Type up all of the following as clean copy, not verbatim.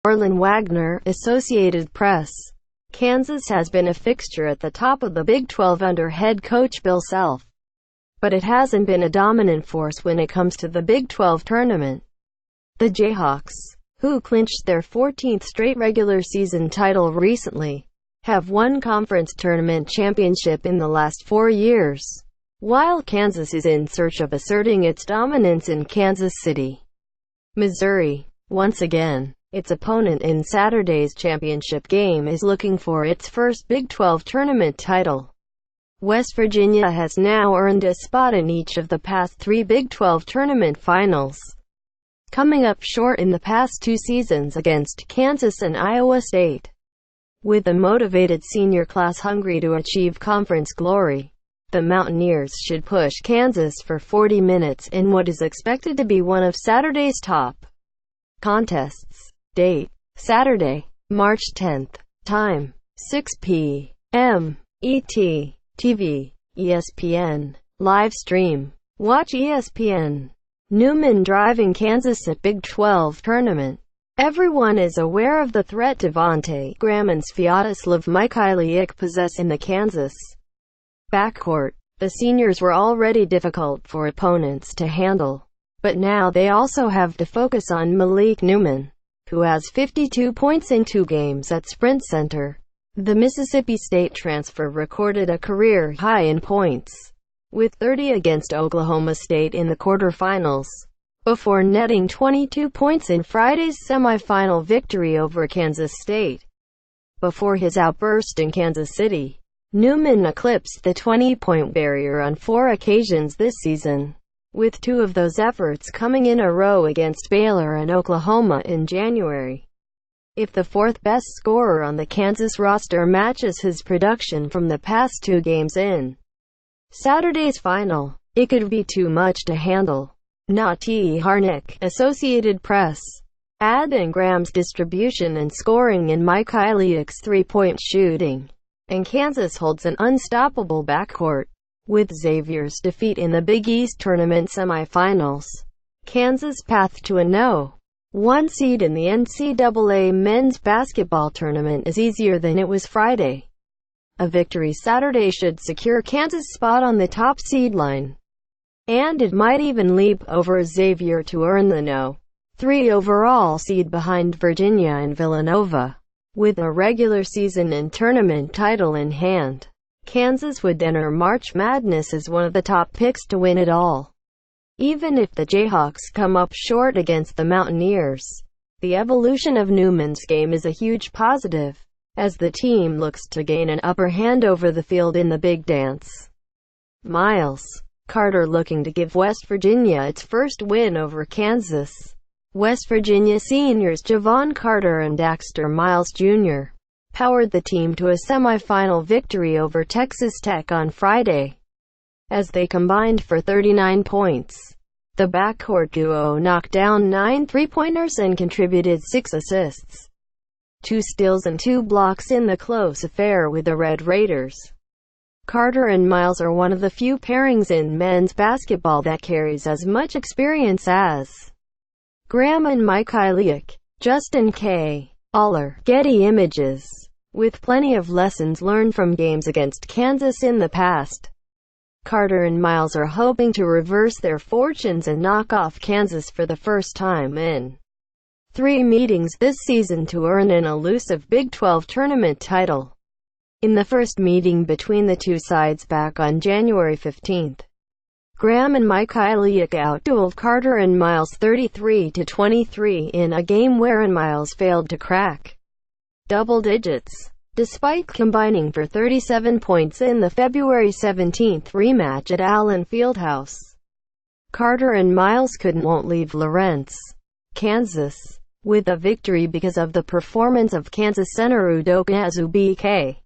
Orlin Wagner, Associated Press. Kansas has been a fixture at the top of the Big 12 under head coach Bill Self, but it hasn't been a dominant force when it comes to the Big 12 tournament. The Jayhawks, who clinched their 14th straight regular season title recently, have won conference tournament championship in the last 4 years, while Kansas is in search of asserting its dominance in Kansas City, Missouri. Once again, its opponent in Saturday's championship game is looking for its first Big 12 tournament title. West Virginia has now earned a spot in each of the past 3 Big 12 tournament finals, coming up short in the past 2 seasons against Kansas and Iowa State. With a motivated senior class hungry to achieve conference glory, the Mountaineers should push Kansas for 40 minutes in what is expected to be one of Saturday's top contests. Date: Saturday, March 10th. Time: 6 p.m. ET. TV: ESPN. Live stream. Watch ESPN. Newman driving Kansas at Big 12 tournament. Everyone is aware of the threat Devontae Graham and Sviatoslav Mikhailiuk possess in the Kansas backcourt. The seniors were already difficult for opponents to handle, but now they also have to focus on Malik Newman, who has 52 points in 2 games at Sprint Center. The Mississippi State transfer recorded a career high in points, with 30 against Oklahoma State in the quarterfinals, before netting 22 points in Friday's semifinal victory over Kansas State. Before his outburst in Kansas City, Newman eclipsed the 20-point barrier on 4 occasions this season, with 2 of those efforts coming in a row against Baylor and Oklahoma in January. If the 4th best scorer on the Kansas roster matches his production from the past 2 games in Saturday's final, it could be too much to handle. Nati Harnick, Associated Press. Adding Graham's distribution and scoring in Mikhailiuk's 3-point shooting, and Kansas holds an unstoppable backcourt. With Xavier's defeat in the Big East Tournament semifinals, Kansas' path to a No.1 seed in the NCAA men's basketball tournament is easier than it was Friday. A victory Saturday should secure Kansas' spot on the top seed line, and it might even leap over Xavier to earn the No.3 overall seed behind Virginia and Villanova. With a regular season and tournament title in hand, Kansas would enter March Madness as one of the top picks to win it all. Even if the Jayhawks come up short against the Mountaineers, the evolution of Newman's game is a huge positive, as the team looks to gain an upper hand over the field in the big dance. Miles Carter looking to give West Virginia its first win over Kansas. West Virginia seniors Javon Carter and Daxter Miles Jr. powered the team to a semifinal victory over Texas Tech on Friday, as they combined for 39 points. The backcourt duo knocked down 9 three-pointers and contributed 6 assists, 2 steals and 2 blocks in the close affair with the Red Raiders. Carter and Miles are one of the few pairings in men's basketball that carries as much experience as Graham and Mikhailiuk. Justin K. Aller, Getty Images. With plenty of lessons learned from games against Kansas in the past, Carter and Miles are hoping to reverse their fortunes and knock off Kansas for the first time in 3 meetings this season to earn an elusive Big 12 tournament title. In the first meeting between the two sides back on January 15, Graham and Mikhailiuk outdueled Carter and Miles 33-23 in a game wherein Miles failed to crack double digits, despite combining for 37 points in the February 17 rematch at Allen Fieldhouse. Carter and Miles won't leave Lawrence, Kansas, with a victory because of the performance of Kansas center Udoka Azubuike,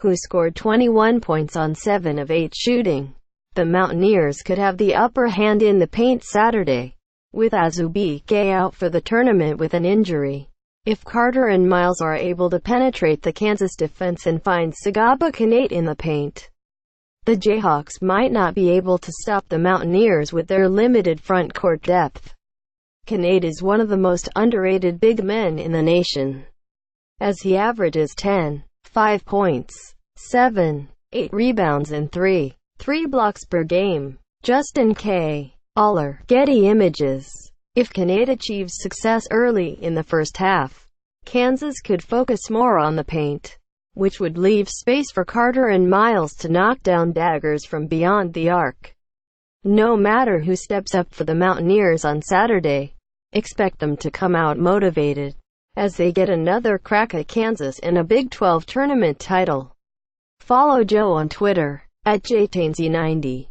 who scored 21 points on 7 of 8 shooting. The Mountaineers could have the upper hand in the paint Saturday, with Azubuike out for the tournament with an injury. If Carter and Miles are able to penetrate the Kansas defense and find Sagaba Kanate in the paint, The Jayhawks might not be able to stop the Mountaineers with their limited front court depth. Kincaid is one of the most underrated big men in the nation, as he averages 10.5 points, 7.8 rebounds and 3.3 blocks per game. Justin K. Aller, Getty Images. If Kincaid achieves success early in the first half, Kansas could focus more on the paint, which would leave space for Carter and Miles to knock down daggers from beyond the arc. No matter who steps up for the Mountaineers on Saturday, expect them to come out motivated, as they get another crack at Kansas in a Big 12 tournament title. Follow Joe on Twitter, @JTainsy90.